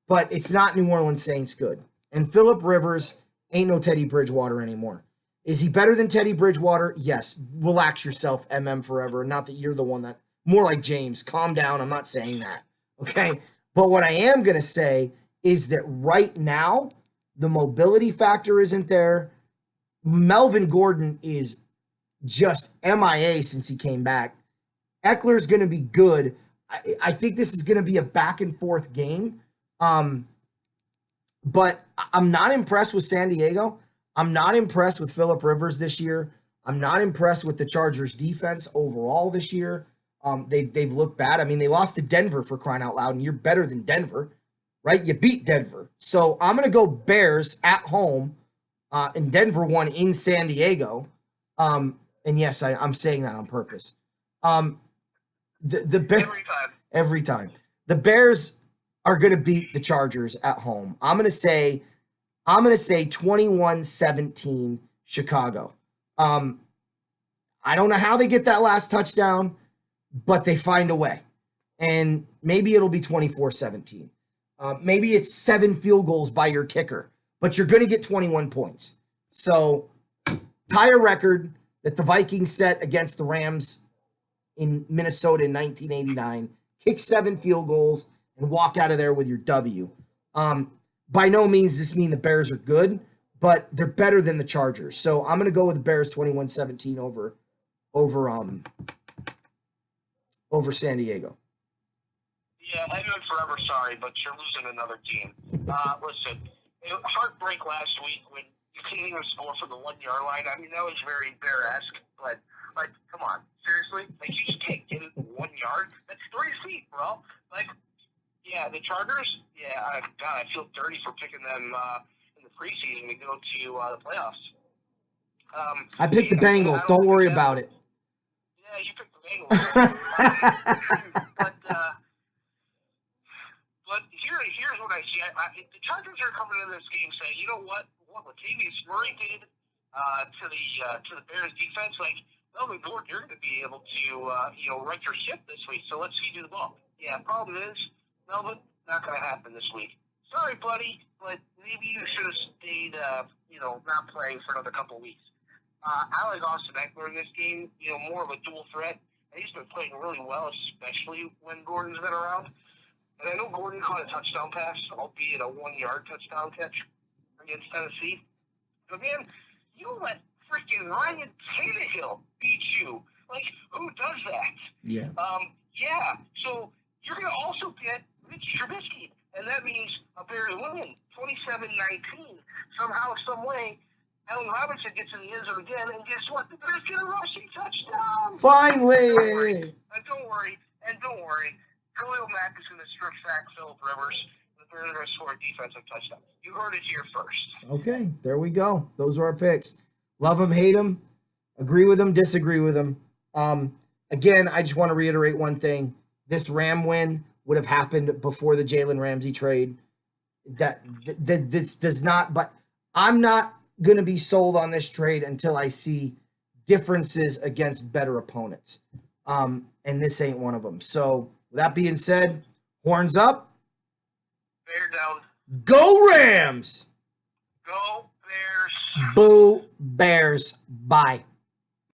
But it's not New Orleans Saints good. And Phillip Rivers ain't no Teddy Bridgewater anymore. Is he better than Teddy Bridgewater? Yes. Relax yourself, MM forever. Not that you're the one that, more like James. Calm down. I'm not saying that. Okay? But what I am going to say is that right now, the mobility factor isn't there. Melvin Gordon is just MIA since he came back. Eckler's going to be good. I think this is going to be a back and forth game. But I'm not impressed with San Diego. I'm not impressed with Phillip Rivers this year. I'm not impressed with the Chargers defense overall this year. They've looked bad. I mean, they lost to Denver for crying out loud, and you're better than Denver, right? You beat Denver. So I'm going to go Bears at home, and Denver won in San Diego. And yes, I'm saying that on purpose. Every time. The Bears are going to beat the Chargers at home. I'm going to say 21-17 Chicago. I don't know how they get that last touchdown, but they find a way. And maybe it'll be 24-17. Maybe it's 7 field goals by your kicker, but you're going to get 21 points. So tie a record that the Vikings set against the Rams in Minnesota in 1989. Kick 7 field goals and walk out of there with your W. By no means does this mean the Bears are good, but they're better than the Chargers. So I'm going to go with the Bears 21-17 over San Diego. Yeah, Edmund forever sorry, but you're losing another game. Listen, heartbreak last week when you can't even score from the 1 yard line. I mean, that was very Bear-esque, but like, come on, seriously? Like, you just can't get it 1 yard? That's 3 feet, bro. Like, yeah, the Chargers, God, I feel dirty for picking them in the preseason to go to the playoffs. I picked the Bengals. Don't worry about it. Yeah, you picked the Bengals. But coming into this game saying, you know what Latavius Murray did to the Bears defense, like, Melvin Gordon, you're going to be able to right your ship this week. So let's feed you the ball. Yeah, problem is, Melvin, not going to happen this week. Sorry, buddy, but maybe you should have stayed, not playing for another couple of weeks. I like Austin Eckler in this game, more of a dual threat. And he's been playing really well, especially when Gordon's been around. And I know Gordon caught a touchdown pass, albeit a 1-yard touchdown catch against Tennessee. But, man, you let freaking Ryan Tannehill beat you. Like, who does that? Yeah. So you're going to also get Mitch Trubisky. And that means a Bears win, 27-19. Somehow, some way, Allen Robinson gets in the end zone again, and guess what? The Bears get a rushing touchdown. Finally. Don't worry. Khalil Mack is going to strip sack Phillip Rivers. The Bears are going to score a defensive touchdown. You heard it here first. Okay, there we go. Those are our picks. Love them, hate them, agree with them, disagree with them. Again, I just want to reiterate one thing. This Ram win would have happened before the Jalen Ramsey trade. This does not, but I'm not going to be sold on this trade until I see differences against better opponents. And this ain't one of them. So with that being said, horns up. Bear down. Go Rams! Go Bears. Boo Bears. Bye.